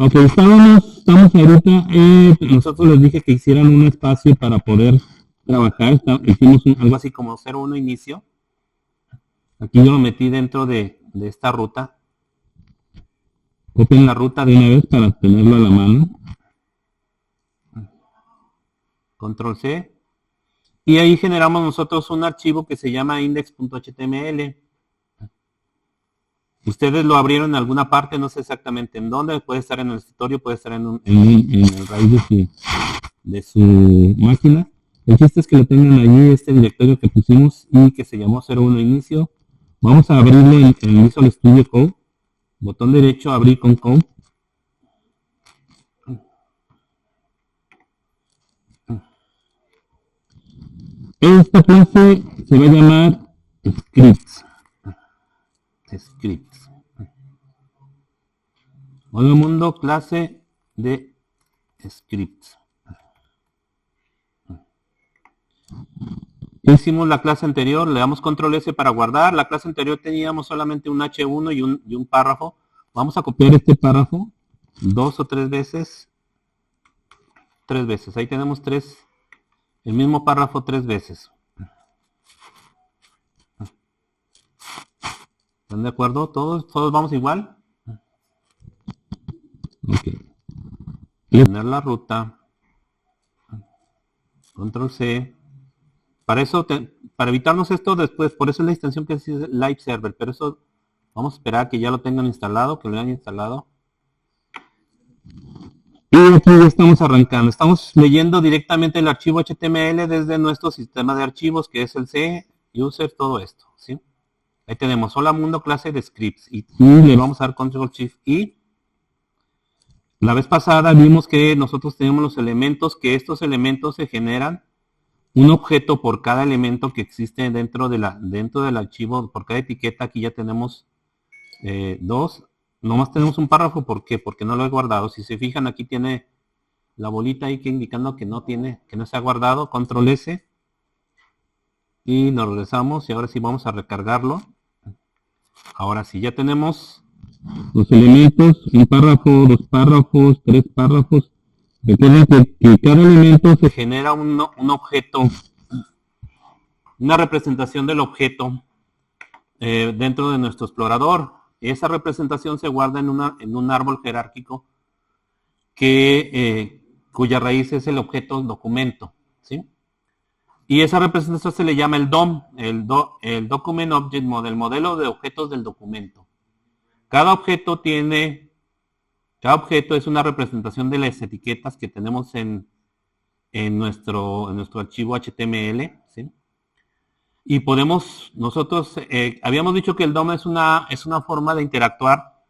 Ok, estamos ahorita, nosotros les dije que hicieran un espacio para poder trabajar, hicimos algo así como 01 inicio. Aquí yo lo metí dentro de esta ruta. Copien la ruta de una vez para tenerlo a la mano. Control C. Y ahí generamos nosotros un archivo que se llama index.html. Ustedes lo abrieron en alguna parte, no sé exactamente en dónde, puede estar en el escritorio, puede estar en el raíz de su máquina. El chiste es que lo tengan allí, este directorio que pusimos y que se llamó 01 inicio. Vamos a abrirlo en Visual Studio Code. Botón derecho, abrir con Code. Esta clase se va a llamar Scripts. Scripts. Hola mundo, clase de Scripts. Hicimos la clase anterior, le damos control S para guardar. La clase anterior teníamos solamente un H1 y un párrafo. Vamos a copiar este párrafo 2 o 3 veces. 3 veces. Ahí tenemos el mismo párrafo 3 veces. ¿Están de acuerdo? ¿Todos vamos igual? Ok. Tener la ruta. Control C. Para eso, para evitarnos esto después, por eso es la extensión que es Live Server, pero eso vamos a esperar que ya lo tengan instalado, que lo hayan instalado. Y aquí ya estamos arrancando. Estamos leyendo directamente el archivo HTML desde nuestro sistema de archivos, que es el C, user, todo esto, ¿sí? Ahí tenemos, hola mundo, clase de scripts. Y le vamos a dar Control Shift I. La vez pasada vimos que nosotros tenemos los elementos, que estos elementos se generan un objeto por cada elemento que existe dentro del archivo, por cada etiqueta. Aquí ya tenemos 2. Nomás tenemos un párrafo, ¿por qué? Porque no lo he guardado. Si se fijan, aquí tiene la bolita ahí que indicando que no se ha guardado. Control S. Y nos regresamos y ahora sí vamos a recargarlo. Ahora sí, ya tenemos los elementos, un párrafo, 2 párrafos, 3 párrafos. Recuerden que cada elemento se genera un objeto, una representación del objeto dentro de nuestro explorador. Esa representación se guarda en un árbol jerárquico cuya raíz es el objeto documento, ¿sí? Y esa representación se le llama el DOM, el Document Object Model, modelo de objetos del documento. Cada objeto es una representación de las etiquetas que tenemos en nuestro archivo HTML, ¿sí? Y nosotros habíamos dicho que el DOM es una forma de interactuar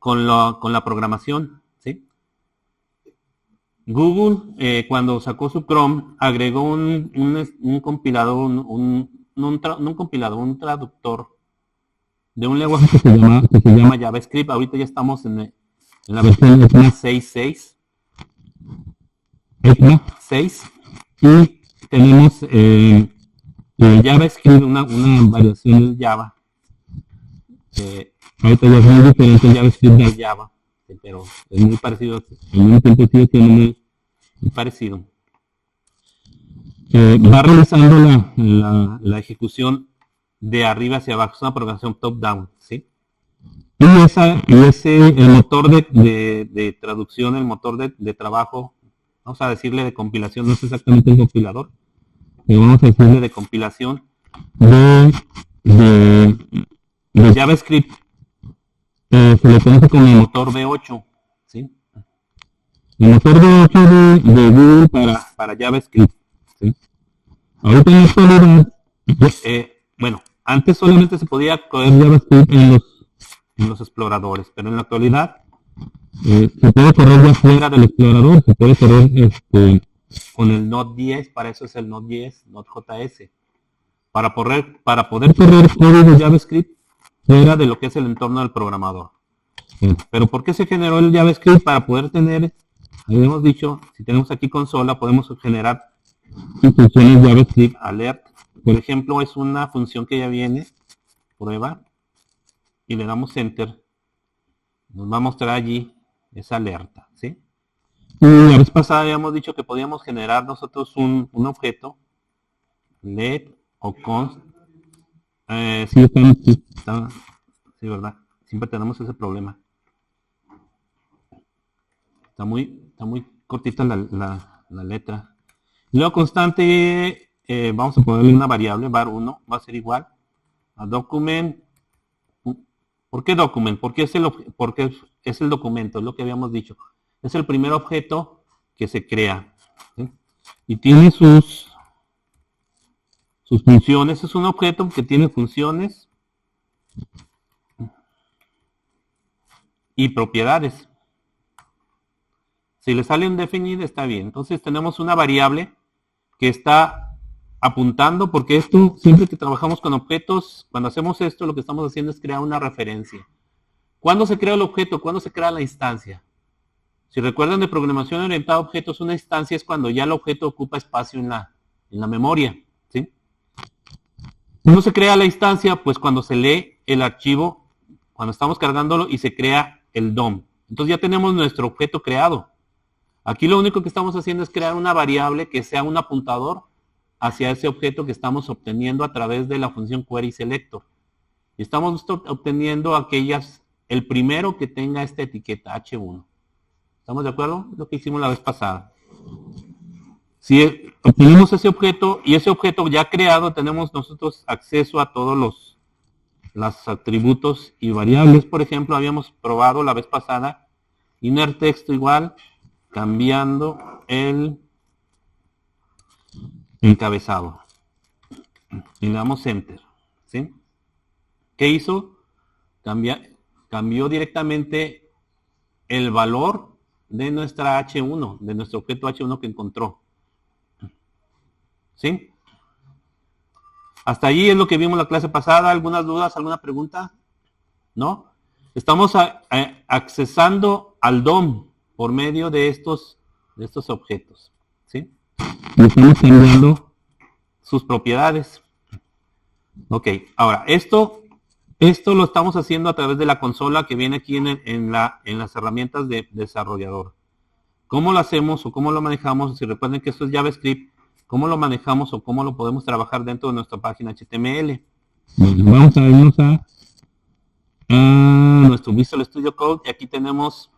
con la programación, ¿sí? Google, cuando sacó su Chrome, agregó un compilador, un traductor de un lenguaje que se llama JavaScript. Ahorita ya estamos en la versión ECMA 6.6. ECMA 6. Y tenemos JavaScript, una variación de Java. Ahorita ya es muy diferente el JavaScript de Java, pero es muy parecido. Al mismo tiempo sigue siendo muy parecido. Va realizando la ejecución de arriba hacia abajo. Es una programación top-down, ¿sí? Y el motor de traducción, el motor de trabajo, vamos a decirle de compilación, no es exactamente un compilador, pero vamos a decirle de compilación de JavaScript, se le conoce como el motor V8, ¿sí? El motor V8 de Google para JavaScript, ¿sí? Ahorita en la actualidad, bueno, antes solamente se podía correr JavaScript en los exploradores, pero en la actualidad se puede correr ya fuera del explorador, se puede correr con el Node.js, para eso es el Node.js, Node.js, para poder correr código JavaScript fuera de lo que es el entorno del programador. Pero ¿por qué se generó el JavaScript? Para poder tener, habíamos dicho, si tenemos aquí consola, podemos generar funciones JavaScript alert. Por ejemplo, es una función que ya viene, prueba, y le damos enter. Nos va a mostrar allí esa alerta, ¿sí? Y la vez pasada habíamos dicho que podíamos generar nosotros un objeto let o const. Sí, sí, ¿verdad? Siempre tenemos ese problema. Está muy cortita la letra. Luego constante, vamos a ponerle una variable, var1, va a ser igual a document. ¿Por qué document? Porque porque es el documento, es lo que habíamos dicho. Es el primer objeto que se crea, ¿sí? Y tiene sus funciones. Es un objeto que tiene funciones y propiedades. Si le sale un definite, está bien. Entonces tenemos una variable que está apuntando, porque esto, siempre que trabajamos con objetos, cuando hacemos esto, lo que estamos haciendo es crear una referencia. ¿Cuándo se crea el objeto? ¿Cuándo se crea la instancia? Si recuerdan de programación orientada a objetos, una instancia es cuando ya el objeto ocupa espacio en la memoria, ¿sí? ¿Cómo se crea la instancia? Pues cuando se lee el archivo, cuando estamos cargándolo y se crea el DOM. Entonces ya tenemos nuestro objeto creado. Aquí lo único que estamos haciendo es crear una variable que sea un apuntador hacia ese objeto que estamos obteniendo a través de la función querySelector. Y estamos obteniendo el primero que tenga esta etiqueta H1. ¿Estamos de acuerdo? Lo que hicimos la vez pasada. Si obtenemos ese objeto y ese objeto ya creado, tenemos nosotros acceso a todos los atributos y variables. Por ejemplo, habíamos probado la vez pasada inner texto igual, cambiando el encabezado. Y le damos enter, ¿sí? ¿Qué hizo? Cambió directamente el valor de nuestra H1, de nuestro objeto H1 que encontró. ¿Sí? Hasta ahí es lo que vimos la clase pasada. ¿Algunas dudas? ¿Alguna pregunta? ¿No? Estamos accesando al DOM por medio de estos objetos. ¿Sí? Y estamos cambiando sus propiedades. Ok, ahora, esto lo estamos haciendo a través de la consola que viene aquí en las herramientas de desarrollador. ¿Cómo lo hacemos o cómo lo manejamos? Si recuerden que esto es JavaScript, ¿cómo lo manejamos o cómo lo podemos trabajar dentro de nuestra página HTML? Bueno, vamos a irnos a nuestro Visual Studio Code y aquí tenemos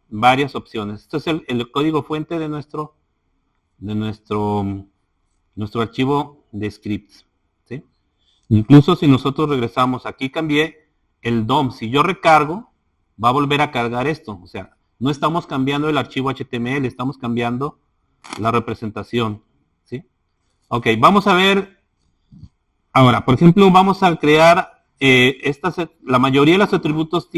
varias opciones. Este es el código fuente de nuestro archivo de scripts. ¿Sí? Incluso si nosotros regresamos, aquí cambié el DOM. Si yo recargo, va a volver a cargar esto. O sea, no estamos cambiando el archivo HTML, estamos cambiando la representación. ¿Sí? Ok, vamos a ver. Ahora, por ejemplo, vamos a crear la mayoría de los atributos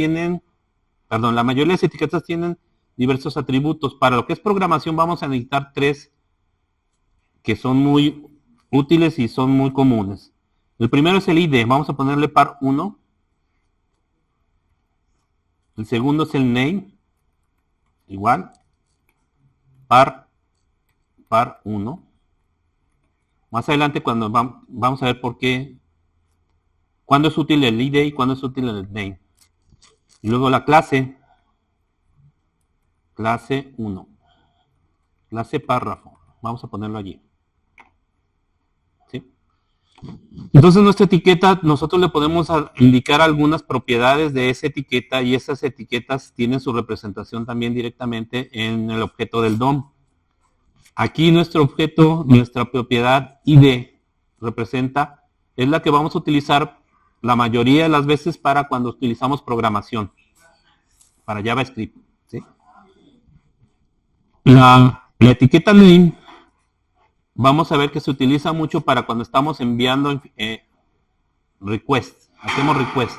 la mayoría de las etiquetas tienen diversos atributos. Para lo que es programación vamos a necesitar 3 que son muy útiles y son muy comunes. El primero es el ID, vamos a ponerle par 1. El segundo es el name, igual, par 1. Más adelante cuando vamos a ver por qué, cuándo es útil el ID y cuándo es útil el name. Y luego la clase 1, clase párrafo, vamos a ponerlo allí. ¿Sí? Entonces nuestra etiqueta, nosotros le podemos indicar algunas propiedades de esa etiqueta y esas etiquetas tienen su representación también directamente en el objeto del DOM. Aquí nuestro objeto, nuestra propiedad ID representa, es la que vamos a utilizar la mayoría de las veces para cuando utilizamos programación, para JavaScript. ¿Sí? La etiqueta name, vamos a ver que se utiliza mucho para cuando estamos enviando request, hacemos request.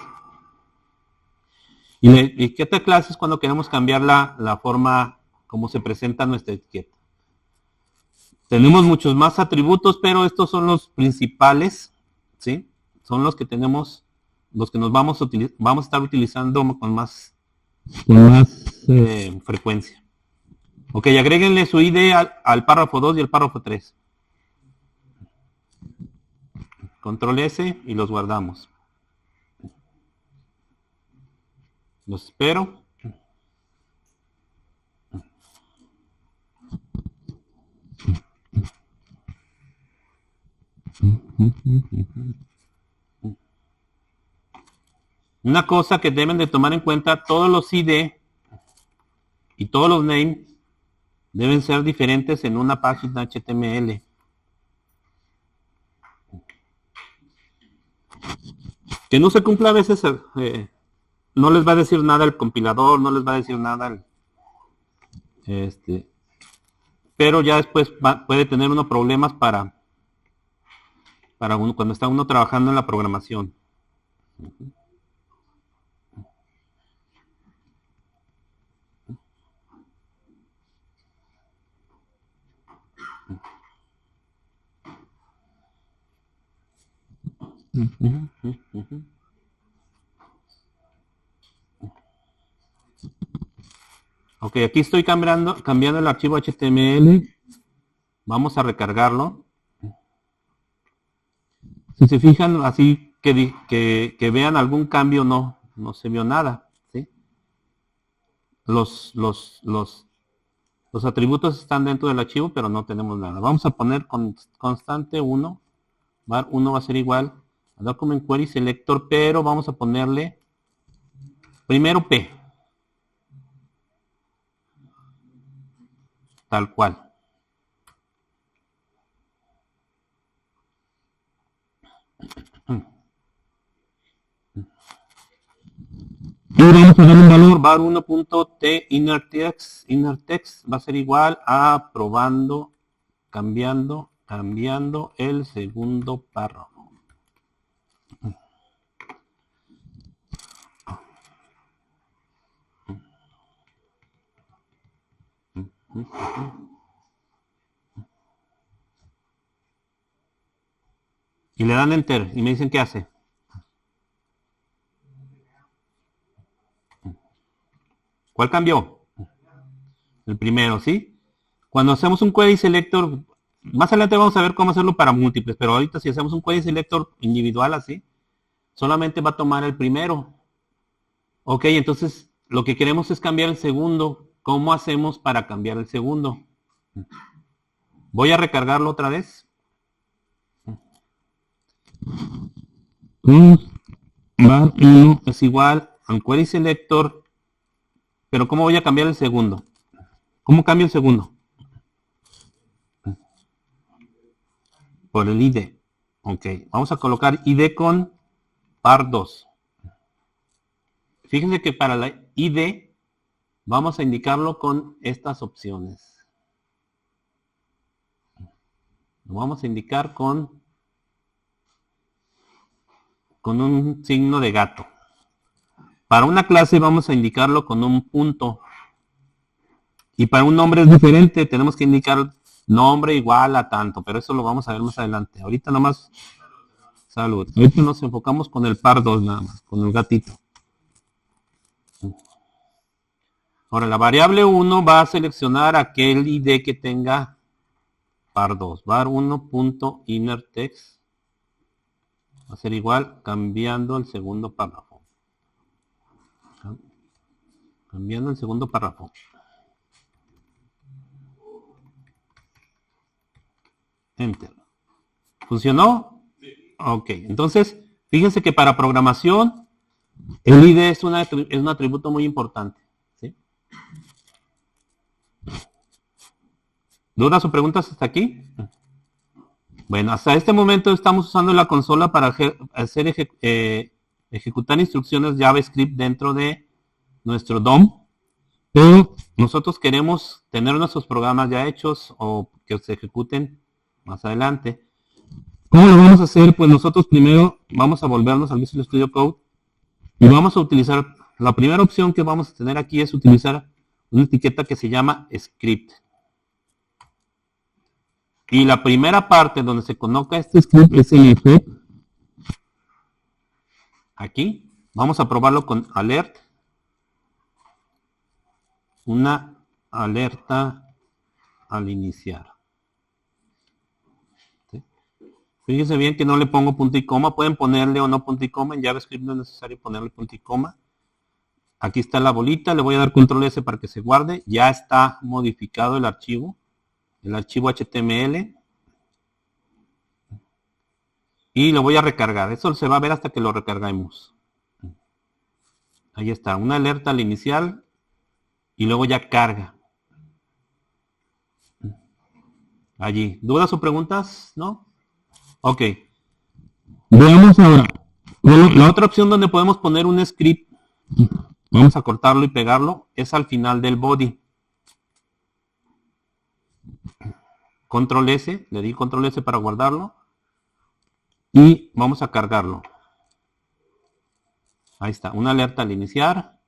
Y la etiqueta clase es cuando queremos cambiar la forma como se presenta nuestra etiqueta. Tenemos muchos más atributos, pero estos son los principales, ¿sí? Son los que tenemos, los que nos vamos a estar utilizando con más frecuencia. Ok, agréguenle su ID al párrafo 2 y al párrafo 3. Control S y los guardamos. Los espero. Una cosa que deben de tomar en cuenta, todos los ID y todos los names deben ser diferentes en una página HTML. Que no se cumpla a veces, no les va a decir nada el compilador, no les va a decir nada pero ya después puede tener uno problemas para uno, cuando está uno trabajando en la programación. Ok, aquí estoy cambiando el archivo HTML. Vamos a recargarlo. Si se fijan, así que vean algún cambio, no se vio nada. ¿Sí? Los atributos están dentro del archivo, pero no tenemos nada. Vamos a poner constante 1. Var 1 va a ser igual a document query selector, pero vamos a ponerle primero P. Tal cual. Y vamos a dar un valor var 1.t inner text va a ser igual a probando, cambiando el segundo párrafo. Y le dan enter y me dicen qué hace. ¿Cuál cambió? El primero, ¿sí? Cuando hacemos un query selector, más adelante vamos a ver cómo hacerlo para múltiples, pero ahorita si hacemos un query selector individual así, solamente va a tomar el primero. Ok, entonces lo que queremos es cambiar el segundo. ¿Cómo hacemos para cambiar el segundo? Voy a recargarlo otra vez. Var 1 es igual a un query selector. Pero ¿cómo voy a cambiar el segundo? ¿Cómo cambio el segundo? Por el ID. Ok, vamos a colocar ID con par 2. Fíjense que para la ID vamos a indicarlo con estas opciones. Lo vamos a indicar con un signo de gato. Para una clase vamos a indicarlo con un punto. Y para un nombre es diferente, tenemos que indicar nombre igual a tanto, pero eso lo vamos a ver más adelante. Ahorita nomás, salud. Ahorita nos enfocamos con el par 2 nada más, con el gatito. Ahora, la variable 1 va a seleccionar aquel ID que tenga par 2. Var 1.innerText va a ser igual cambiando el segundo párrafo. Cambiando el segundo párrafo. Enter. ¿Funcionó? Ok, entonces, fíjense que para programación, el ID es un atributo muy importante. ¿Sí? ¿Dudas o preguntas hasta aquí? Bueno, hasta este momento estamos usando la consola para ejecutar instrucciones JavaScript dentro de nuestro DOM, pero nosotros queremos tener nuestros programas ya hechos o que se ejecuten más adelante. ¿Cómo lo vamos a hacer? Pues nosotros primero vamos a volvernos al Visual Studio Code y vamos a utilizar, la primera opción que vamos a tener aquí es utilizar una etiqueta que se llama script. Y la primera parte donde se coloca este script es el if. Aquí vamos a probarlo con alert. Una alerta al iniciar. ¿Sí? Fíjense bien que no le pongo punto y coma. Pueden ponerle o no punto y coma. En JavaScript no es necesario ponerle punto y coma. Aquí está la bolita. Le voy a dar control S para que se guarde. Ya está modificado el archivo HTML. y lo voy a recargar. Eso se va a ver hasta que lo recarguemos. Ahí está, una alerta al inicial y luego ya carga. Allí. ¿Dudas o preguntas? ¿No? Ok. Veamos ahora. La otra opción donde podemos poner un script, vamos a cortarlo y pegarlo, es al final del body. Control S, le di control S para guardarlo. Y vamos a cargarlo. Ahí está, una alerta al iniciar.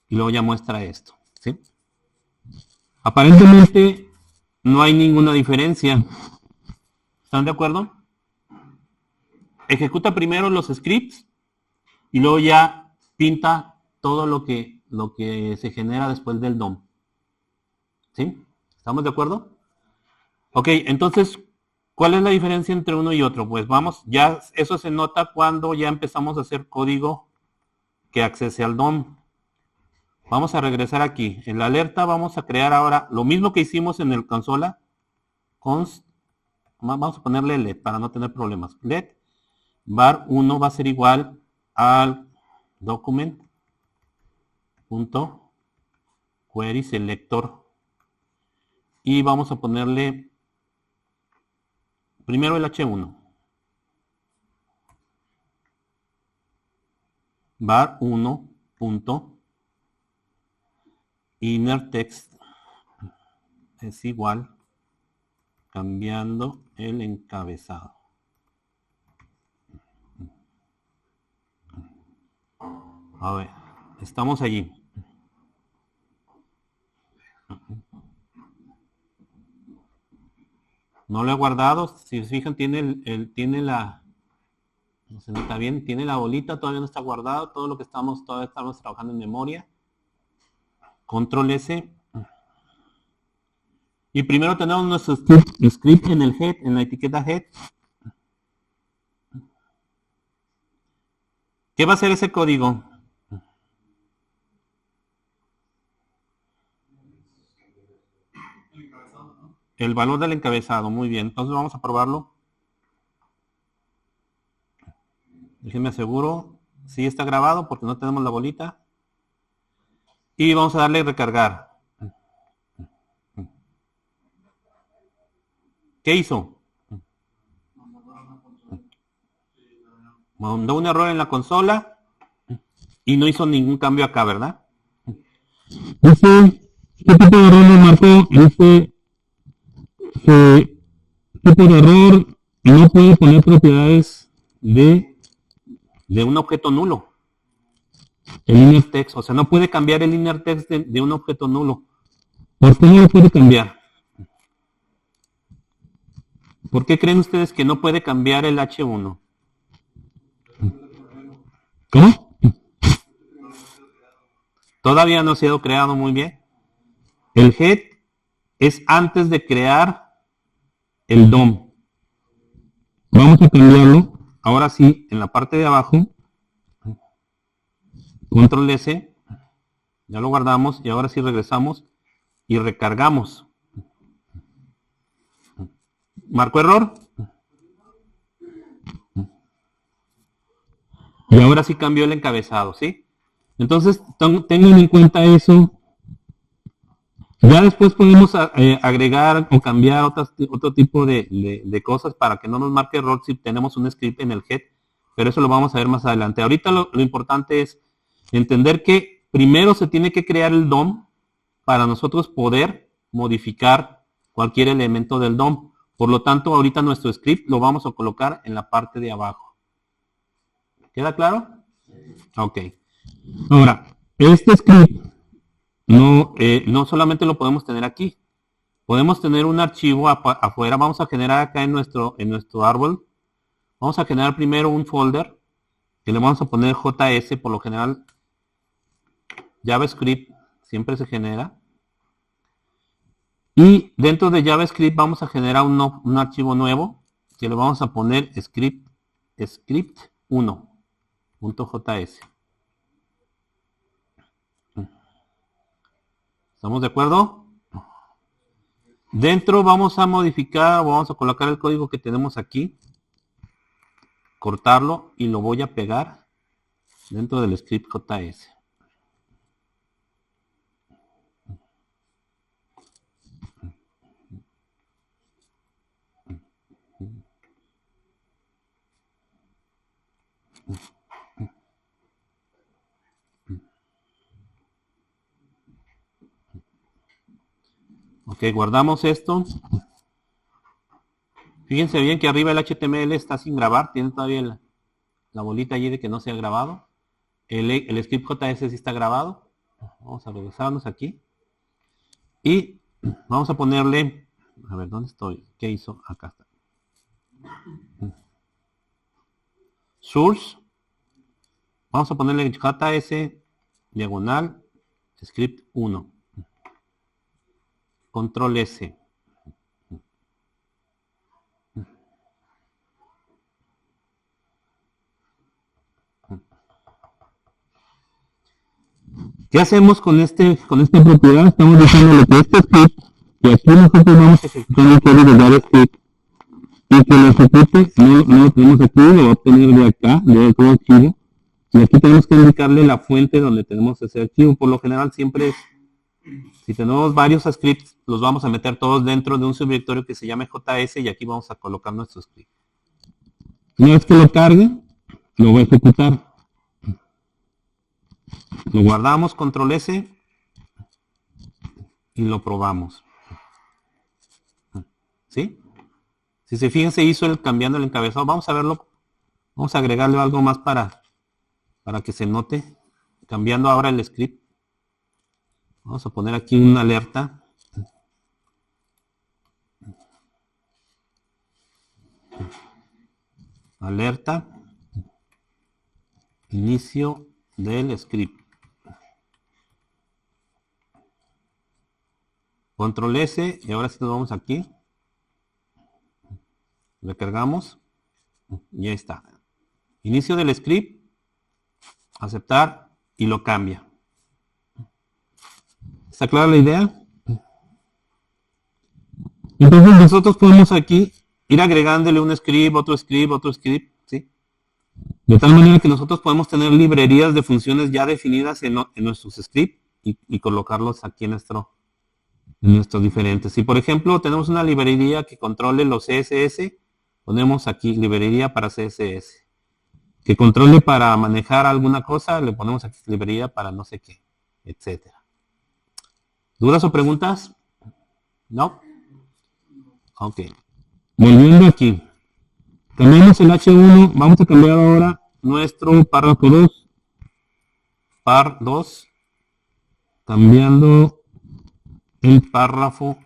Y luego ya muestra esto. ¿Sí? Aparentemente no hay ninguna diferencia. ¿Están de acuerdo? Ejecuta primero los scripts y luego ya pinta todo lo que se genera después del DOM. ¿Sí? ¿Estamos de acuerdo? Ok, entonces, ¿cuál es la diferencia entre uno y otro? Pues vamos, ya eso se nota cuando ya empezamos a hacer código que accese al DOM. Vamos a regresar aquí. En la alerta vamos a crear ahora lo mismo que hicimos en el consola. Const, vamos a ponerle let para no tener problemas. Let var 1 va a ser igual al document.query selector. Y vamos a ponerle primero el H1. var 1 punto inner text es igual cambiando el encabezado. A ver, estamos allí. No lo he guardado. Si se fijan, tiene la... No se nota bien. Tiene la bolita, todavía no está guardado. Todo lo que todavía estamos trabajando en memoria. Control S. Y primero tenemos nuestro script en el head, en la etiqueta head. ¿Qué va a hacer ese código? El valor del encabezado, muy bien. Entonces vamos a probarlo. Déjenme aseguro. Sí está grabado porque no tenemos la bolita. Y vamos a darle recargar. ¿Qué hizo? Mandó un error en la consola y no hizo ningún cambio acá, ¿verdad? Dice, ¿qué tipo de error nos marcó? Dice tipo de error no puede poner propiedades de un objeto nulo. El inner text, o sea, no puede cambiar el inner text de un objeto nulo. ¿Por qué no lo puede cambiar? ¿Por qué creen ustedes que no puede cambiar el H1? ¿Cómo? Todavía no ha sido creado muy bien. El head es antes de crear el DOM. Vamos a cambiarlo. Ahora sí, en la parte de abajo, control S, ya lo guardamos y ahora sí regresamos y recargamos. ¿Marcó error? Y ahora sí cambió el encabezado, ¿sí? Entonces, tengan en cuenta eso. Ya después podemos agregar o cambiar otro tipo de cosas para que no nos marque error si tenemos un script en el head, pero eso lo vamos a ver más adelante. Ahorita lo importante es entender que primero se tiene que crear el DOM para nosotros poder modificar cualquier elemento del DOM. Por lo tanto, ahorita nuestro script lo vamos a colocar en la parte de abajo. ¿Queda claro? Ok. Ahora, este script no solamente lo podemos tener aquí. Podemos tener un archivo afuera. Vamos a generar acá en nuestro árbol. Vamos a generar primero un folder que le vamos a poner JS. Por lo general, JavaScript siempre se genera. Y dentro de JavaScript vamos a generar un archivo nuevo que le vamos a poner script1.js. ¿Estamos de acuerdo? Dentro vamos a modificar o vamos a colocar el código que tenemos aquí. cortarlo y lo voy a pegar dentro del script JS. Ok, guardamos esto. Fíjense bien que arriba el HTML está sin grabar, tiene todavía la bolita allí de que no se ha grabado. El script JS sí está grabado. Vamos a regresarnos aquí. Y vamos a ponerle, a ver, ¿dónde estoy? ¿Qué hizo? Acá está. Source. Vamos a ponerle JS diagonal script 1. Control S. ¿Qué hacemos con esta propiedad? Estamos diciendo que este script, y aquí nosotros vamos a ejecutar el código de JavaScript, y que lo ejecute, no lo tenemos aquí, lo va a obtener de acá, de otro archivo, y aquí tenemos que indicarle la fuente donde tenemos ese archivo. Por lo general siempre es, si tenemos varios scripts, los vamos a meter todos dentro de un subdirectorio que se llame JS, y aquí vamos a colocar nuestro script. Una vez que lo cargue, lo voy a ejecutar. Lo guardamos, control S, y lo probamos. ¿Sí? Si se fijan, se hizo cambiando el encabezado. Vamos a verlo. Vamos a agregarle algo más para que se note. Cambiando ahora el script. Vamos a poner aquí una alerta. Alerta. Inicio del script. Control S, y ahora sí nos vamos aquí. Recargamos. Y ahí está. Inicio del script. Aceptar y lo cambia. ¿Está clara la idea? Entonces nosotros podemos aquí ir agregándole un script, otro script, ¿sí? De tal manera que nosotros podemos tener librerías de funciones ya definidas en nuestros scripts y colocarlos aquí en nuestros diferentes. Si por ejemplo tenemos una librería que controle los CSS, ponemos aquí librería para CSS. Que controle para manejar alguna cosa, le ponemos aquí librería para no sé qué, etcétera. ¿Dudas o preguntas? ¿No? Ok. Volviendo aquí. Cambiamos el H1, vamos a cambiar ahora nuestro párrafo 2. Par 2. Cambiando el párrafo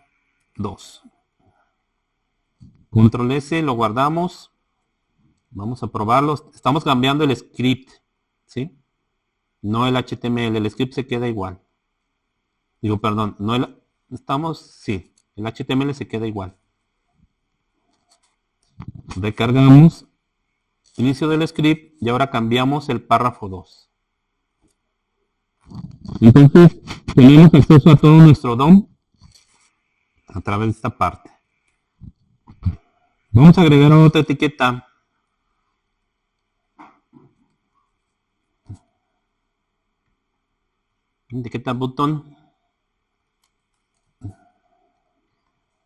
2. Control S, lo guardamos. Vamos a probarlo. Estamos cambiando el script, ¿sí? No el HTML, el script se queda igual. Digo, perdón, no sí, el HTML se queda igual. Recargamos, inicio del script y ahora cambiamos el párrafo 2. Entonces, tenemos acceso a todo nuestro DOM a través de esta parte. Vamos a agregar otra etiqueta. Etiqueta button.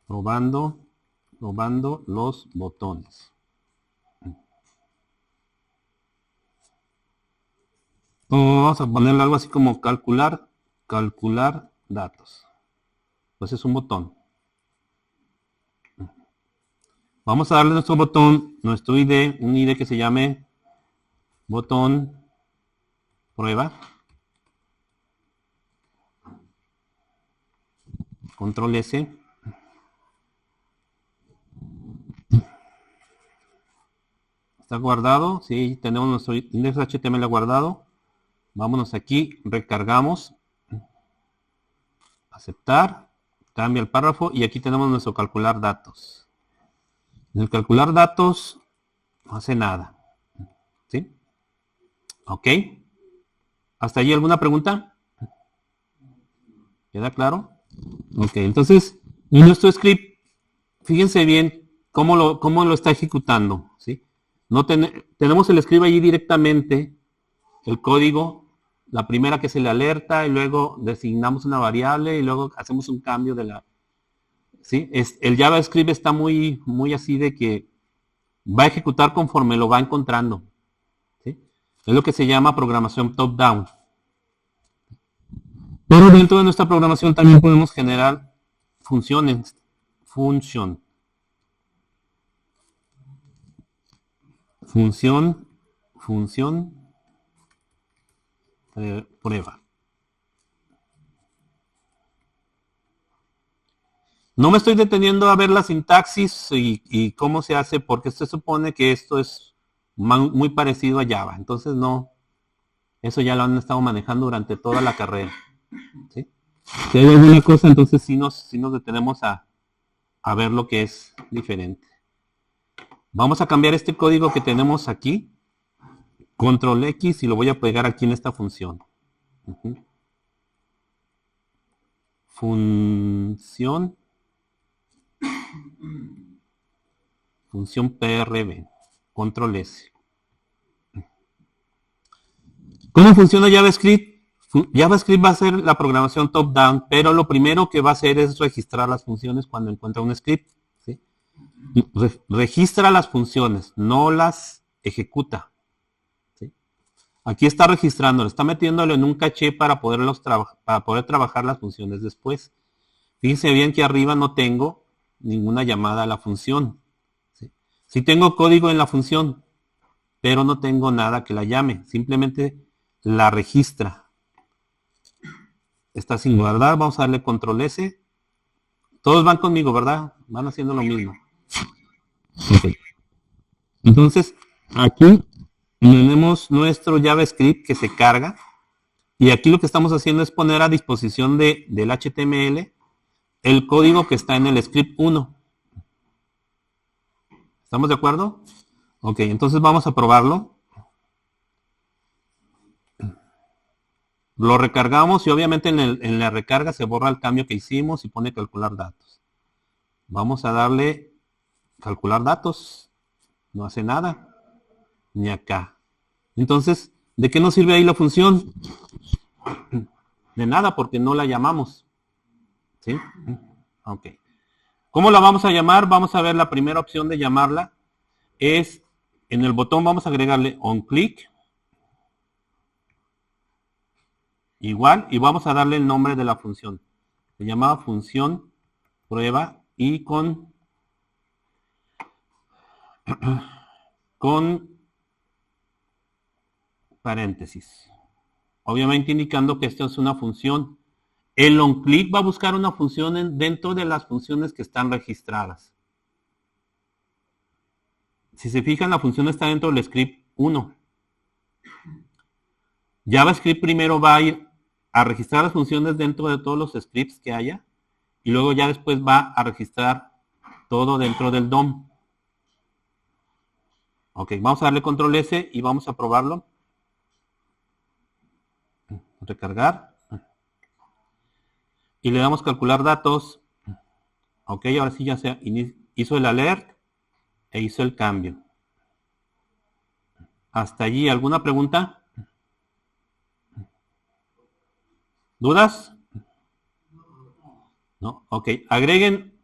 Probando los botones. Vamos a ponerle algo así como calcular datos. Pues es un botón. Vamos a darle a nuestro botón, nuestro ID, un ID que se llame botón prueba. Control S. ¿Está guardado? Sí, tenemos nuestro index HTML guardado. Vámonos aquí, recargamos. Aceptar. Cambia el párrafo y aquí tenemos nuestro calcular datos. En el calcular datos no hace nada. ¿Sí? Ok. ¿Hasta allí alguna pregunta? ¿Queda claro? Ok, entonces en nuestro script, fíjense bien cómo lo está ejecutando, ¿sí? No tenemos el script allí directamente, el código, la primera que se le alerta y luego designamos una variable y luego hacemos un cambio de la... ¿Sí? El JavaScript está muy, muy así de que va a ejecutar conforme lo va encontrando. ¿Sí? Es lo que se llama programación top-down. Pero dentro de nuestra programación también podemos generar funciones. Función, prueba. No me estoy deteniendo a ver la sintaxis y cómo se hace, porque se supone que esto es muy parecido a Java. Entonces no, eso ya lo han estado manejando durante toda la carrera. ¿Sí? Si hay alguna cosa, entonces sí nos detenemos a ver lo que es diferente. Vamos a cambiar este código que tenemos aquí. Control X y lo voy a pegar aquí en esta función. Función PRB. Control S. ¿Cómo funciona JavaScript? JavaScript va a ser la programación top-down, pero lo primero que va a hacer es registrar las funciones cuando encuentra un script. ¿Sí? Registra las funciones, no las ejecuta. ¿Sí? Aquí está registrando, está metiéndolo en un caché para poder trabajar las funciones después. Fíjense bien que arriba no tengo ninguna llamada a la función. ¿Sí? Sí tengo código en la función, pero no tengo nada que la llame. Simplemente la registra. Está sin guardar. Vamos a darle control S. Todos van conmigo, ¿verdad? Van haciendo lo mismo. Okay. Entonces, aquí tenemos nuestro JavaScript que se carga. Y aquí lo que estamos haciendo es poner a disposición del HTML el código que está en el script 1. ¿Estamos de acuerdo? Ok, entonces vamos a probarlo. Lo recargamos y obviamente en la recarga se borra el cambio que hicimos y pone calcular datos. Vamos a darle calcular datos. No hace nada. Ni acá. Entonces, ¿de qué nos sirve ahí la función? De nada, porque no la llamamos. ¿Sí? Ok. ¿Cómo la vamos a llamar? Vamos a ver la primera opción de llamarla. Es en el botón vamos a agregarle onClick. Igual, y vamos a darle el nombre de la función. Se llama función prueba y con paréntesis. Obviamente indicando que esto es una función. El onClick va a buscar una función dentro de las funciones que están registradas. Si se fijan, la función está dentro del script 1. JavaScript primero va a ir a registrar las funciones dentro de todos los scripts que haya y luego ya después va a registrar todo dentro del DOM. Ok, vamos a darle control S y vamos a probarlo. Recargar. Y le damos calcular datos. Ok, ahora sí ya se hizo el alert e hizo el cambio. Hasta allí, ¿alguna pregunta? ¿Dudas? No, ok. Agreguen